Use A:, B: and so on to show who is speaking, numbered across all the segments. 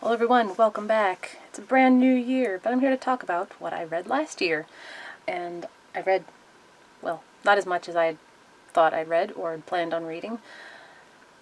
A: Hello everyone, welcome back. It's a brand new year, but I'm here to talk about what I read last year. And I read, well, not as much as I thought I'd read or had planned on reading.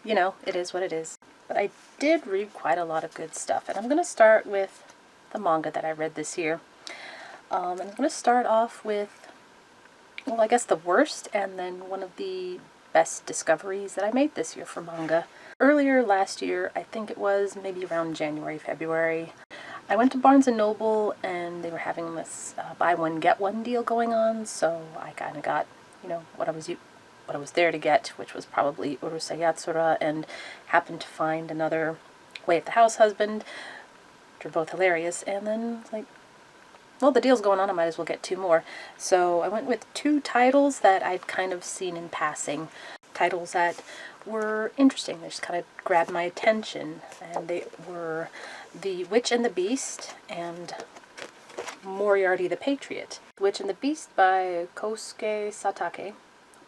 A: You know, it is what it is. But I did read quite a lot of good stuff, and I'm going to start with the manga that I read this year. And I'm going to start off with, well, I guess the worst, and then one of the best discoveries that I made this year for manga. Earlier last year, I think it was maybe around January, February, I went to Barnes & Noble and they were having this buy one get one deal going on, so I kind of got, what I was there to get, which was probably Urusei Yatsura, and happened to find another Way of the House Husband, which are both hilarious, and then like, well, the deal's going on, I might as well get two more. So I went with two titles that I'd kind of seen in passing. Titles that were interesting, they just kind of grabbed my attention, and they were The Witch and the Beast and Moriarty the Patriot. The Witch and the Beast by Kosuke Satake.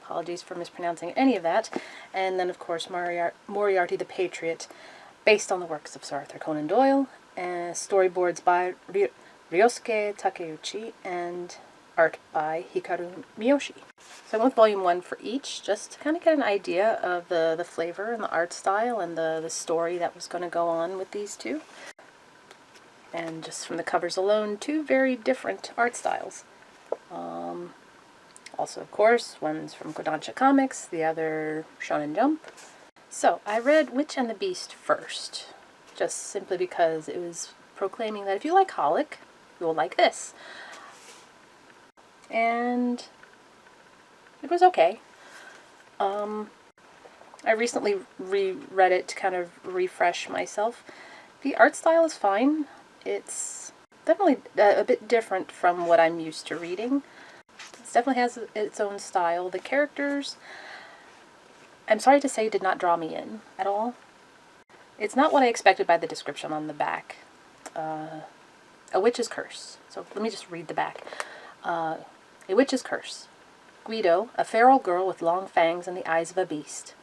A: Apologies for mispronouncing any of that. And then, of course, Moriarty the Patriot, based on the works of Sir Arthur Conan Doyle, and storyboards by Ryosuke Takeuchi, and art by Hikaru Miyoshi. So I went with volume 1 for each, just to kind of get an idea of the flavor and the art style and the story that was going to go on with these two. And just from the covers alone, two very different art styles. Also, of course, one's from Kodansha Comics, the other Shonen Jump. So I read Witch and the Beast first, just simply because it was proclaiming that if you like Holic, you will like this. And it was okay. I recently reread it to kind of refresh myself. The art style is fine. It's definitely a bit different from what I'm used to reading. It definitely has its own style. The characters, I'm sorry to say, did not draw me in at all. It's not what I expected by the description on the back. A witch's curse. So let me just read the back. A witch's curse. Guido, a feral girl with long fangs and the eyes of a beast.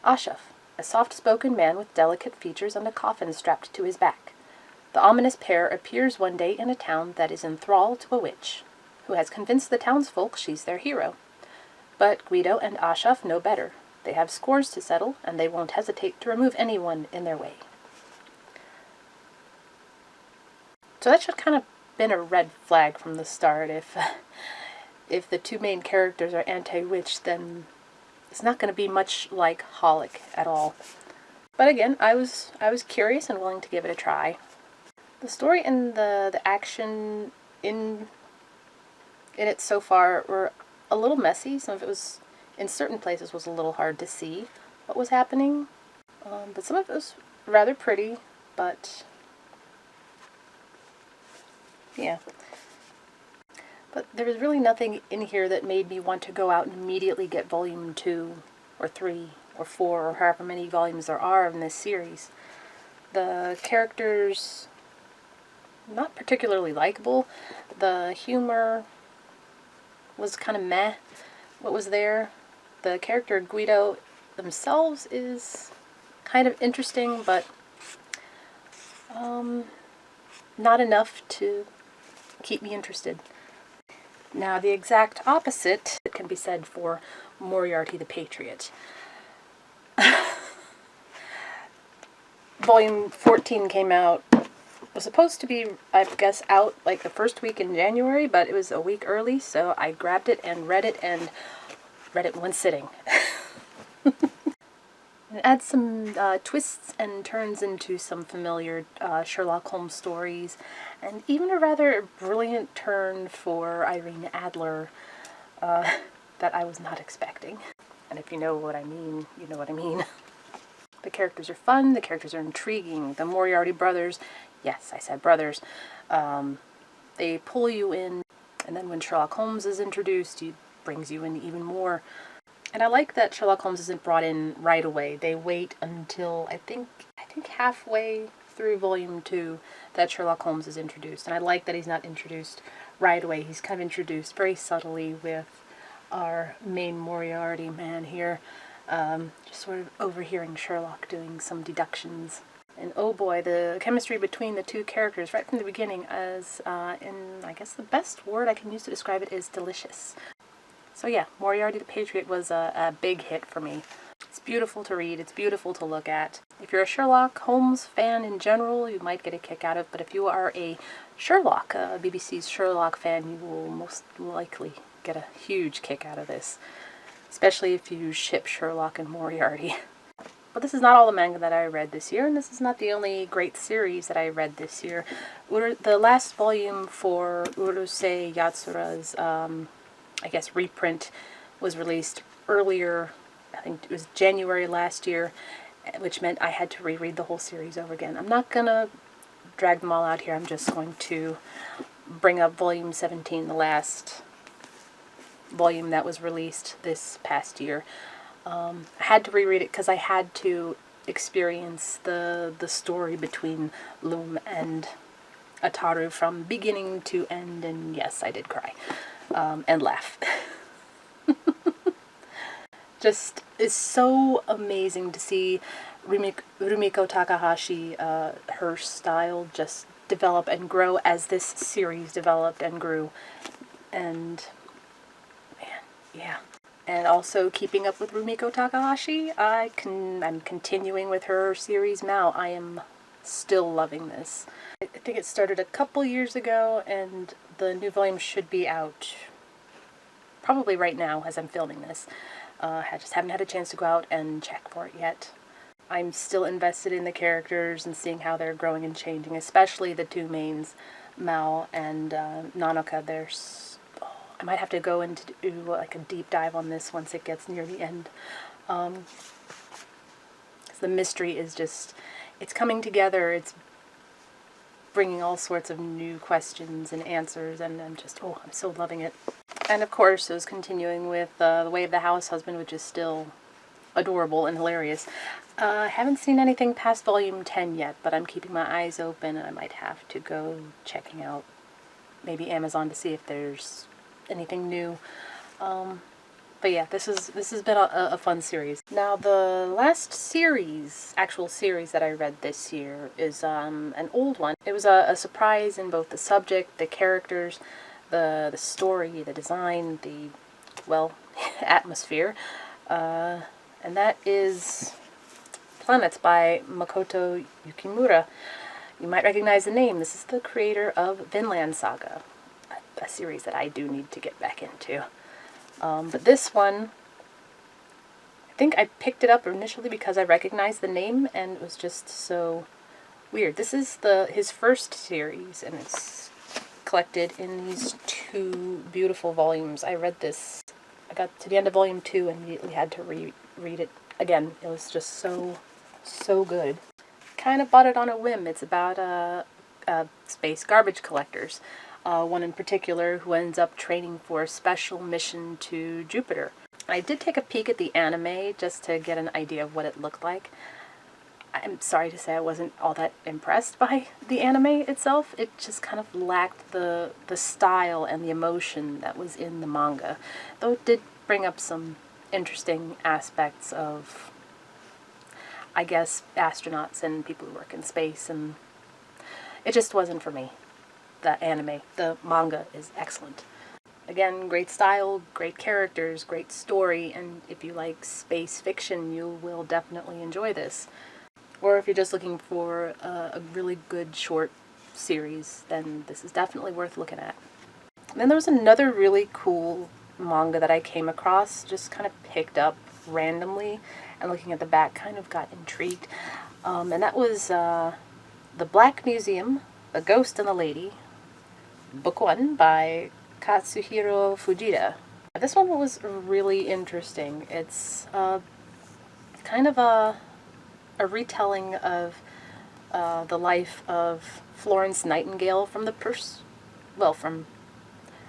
A: Ashaf, a soft-spoken man with delicate features and a coffin strapped to his back. The ominous pair appears one day in a town that is in thrall to a witch, who has convinced the townsfolk she's their hero. But Guido and Ashaf know better. They have scores to settle, and they won't hesitate to remove anyone in their way. So that should kind of been a red flag from the start. If the two main characters are anti-witch, then it's not going to be much like Holic at all. But again, I was curious and willing to give it a try. The story and the action in it so far were a little messy. Some of it was, in certain places, was a little hard to see what was happening. But some of it was rather pretty, but yeah. But there was really nothing in here that made me want to go out and immediately get volume 2 or 3 or 4 or however many volumes there are in this series. The characters, not particularly likable. The humor was kind of meh, what was there. The character Guido themselves is kind of interesting, but not enough to keep me interested. Now, the exact opposite can be said for Moriarty the Patriot. Volume 14 came out, was supposed to be, I guess, out like the first week in January, but it was a week early, so I grabbed it and read it in one sitting. It adds some twists and turns into some familiar Sherlock Holmes stories, and even a rather brilliant turn for Irene Adler that I was not expecting. And if you know what I mean, you know what I mean. The characters are fun, the characters are intriguing. The Moriarty brothers, yes, I said brothers, they pull you in, and then when Sherlock Holmes is introduced, it brings you in even more. And I like that Sherlock Holmes isn't brought in right away. They wait until, I think halfway through volume 2 that Sherlock Holmes is introduced. And I like that he's not introduced right away. He's kind of introduced very subtly with our main Moriarty man here, just sort of overhearing Sherlock doing some deductions. And oh boy, the chemistry between the two characters right from the beginning is, and I guess the best word I can use to describe it is delicious. So yeah, Moriarty the Patriot was a big hit for me. It's beautiful to read, it's beautiful to look at. If you're a Sherlock Holmes fan in general, you might get a kick out of it, but if you are a Sherlock, BBC's Sherlock fan, you will most likely get a huge kick out of this. Especially if you ship Sherlock and Moriarty. But this is not all the manga that I read this year, and this is not the only great series that I read this year. The last volume for Urusei Yatsura's, I guess, reprint was released earlier, I think it was January last year, which meant I had to reread the whole series over again. I'm not gonna drag them all out here, I'm just going to bring up volume 17, the last volume that was released this past year. I had to reread it because I had to experience the story between Loom and Ataru from beginning to end, and yes, I did cry. And laugh. Just, it's so amazing to see Rumiko Takahashi, her style just develop and grow as this series developed and grew. And, man, yeah. And also keeping up with Rumiko Takahashi, I'm continuing with her series now. I am still loving this. I think it started a couple years ago, and the new volume should be out probably right now as I'm filming this. I just haven't had a chance to go out and check for it yet. I'm still invested in the characters and seeing how they're growing and changing, especially the two mains, Mao and Nanoka. I might have to go into do like a deep dive on this once it gets near the end. The mystery is just, it's coming together, it's bringing all sorts of new questions and answers, and I'm so loving it. And of course, it was continuing with The Way of the House Husband, which is still adorable and hilarious. I haven't seen anything past volume 10 yet, but I'm keeping my eyes open, and I might have to go checking out maybe Amazon to see if there's anything new. But yeah, this has been a fun series. Now, the last actual series that I read this year is an old one. It was a surprise in both the subject, the characters, the story, the design, the, well, atmosphere. And that is Planets by Makoto Yukimura. You might recognize the name. This is the creator of Vinland Saga, a series that I do need to get back into. But this one, I think I picked it up initially because I recognized the name, and it was just so weird. This is his first series, and it's collected in these two beautiful volumes. I read this, I got to the end of volume 2 and immediately had to read it again. It was just so good. Kind of bought it on a whim. It's about space garbage collectors. One in particular who ends up training for a special mission to Jupiter. I did take a peek at the anime just to get an idea of what it looked like. I'm sorry to say I wasn't all that impressed by the anime itself. It just kind of lacked the style and the emotion that was in the manga. Though it did bring up some interesting aspects of, I guess, astronauts and people who work in space, and it just wasn't for me. The anime, the manga is excellent. Again, great style, great characters, great story, and if you like space fiction, you will definitely enjoy this. Or if you're just looking for a really good short series, then this is definitely worth looking at. And then there was another really cool manga that I came across, just kind of picked up randomly, and looking at the back kind of got intrigued. And that was The Black Museum, The Ghost and the Lady, Book 1 by Katsuhiro Fujita. This one was really interesting. It's kind of a retelling of the life of Florence Nightingale from from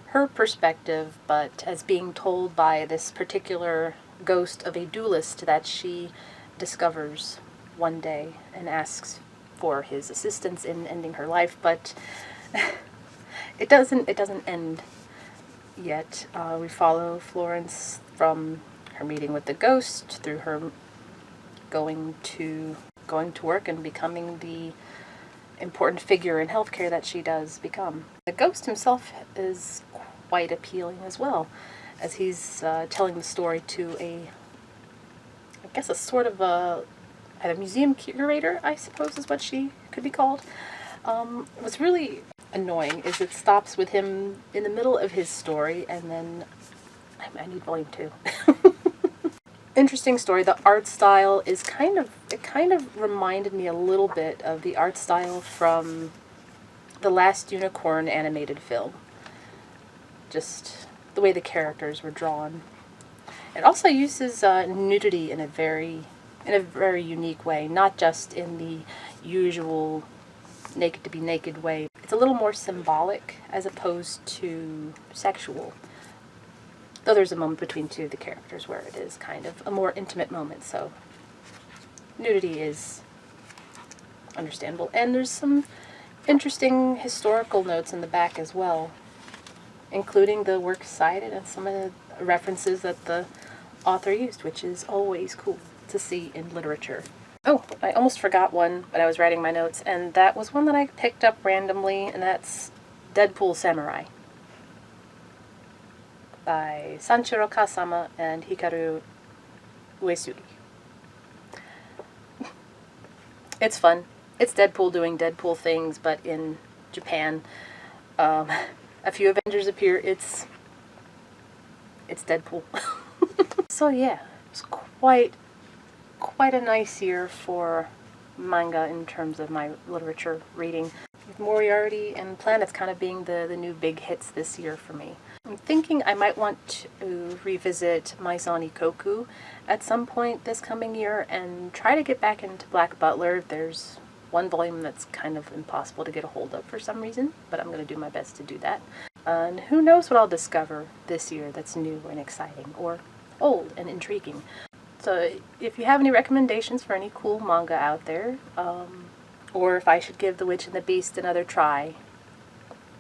A: her perspective, but as being told by this particular ghost of a duelist that she discovers one day and asks for his assistance in ending her life, but it doesn't end yet. We follow Florence from her meeting with the ghost through her going to going to work and becoming the important figure in healthcare that she does become. The ghost himself is quite appealing as well, as he's telling the story to I guess a sort of a museum curator, I suppose is what she could be called. What's really annoying is it stops with him in the middle of his story, and then I need volume 2. Interesting story. The art style is kind of reminded me a little bit of the art style from the Last Unicorn animated film. Just the way the characters were drawn. It also uses nudity in a very unique way, not just in the usual naked to be naked way. It's a little more symbolic as opposed to sexual. Though there's a moment between two of the characters where it is kind of a more intimate moment, so nudity is understandable. And there's some interesting historical notes in the back as well, including the works cited and some of the references that the author used, which is always cool to see in literature. Oh, I almost forgot one, but I was writing my notes, and that was one that I picked up randomly, and that's Deadpool Samurai by Sanshiro Kasama and Hikaru Uesugi. It's fun. It's Deadpool doing Deadpool things, but in Japan. A few Avengers appear. It's Deadpool. So yeah, it's quite a nice year for manga in terms of my literature reading, with Moriarty and Planets kind of being the new big hits this year for me. I'm thinking I might want to revisit Maison Ikoku at some point this coming year and try to get back into Black Butler. There's one volume that's kind of impossible to get a hold of for some reason, but I'm going to do my best to do that. And who knows what I'll discover this year that's new and exciting, or old and intriguing. So if you have any recommendations for any cool manga out there, or if I should give The Witch and the Beast another try,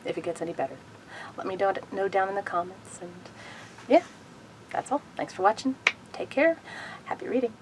A: if it gets any better, let me know down in the comments. And yeah, that's all. Thanks for watching. Take care. Happy reading.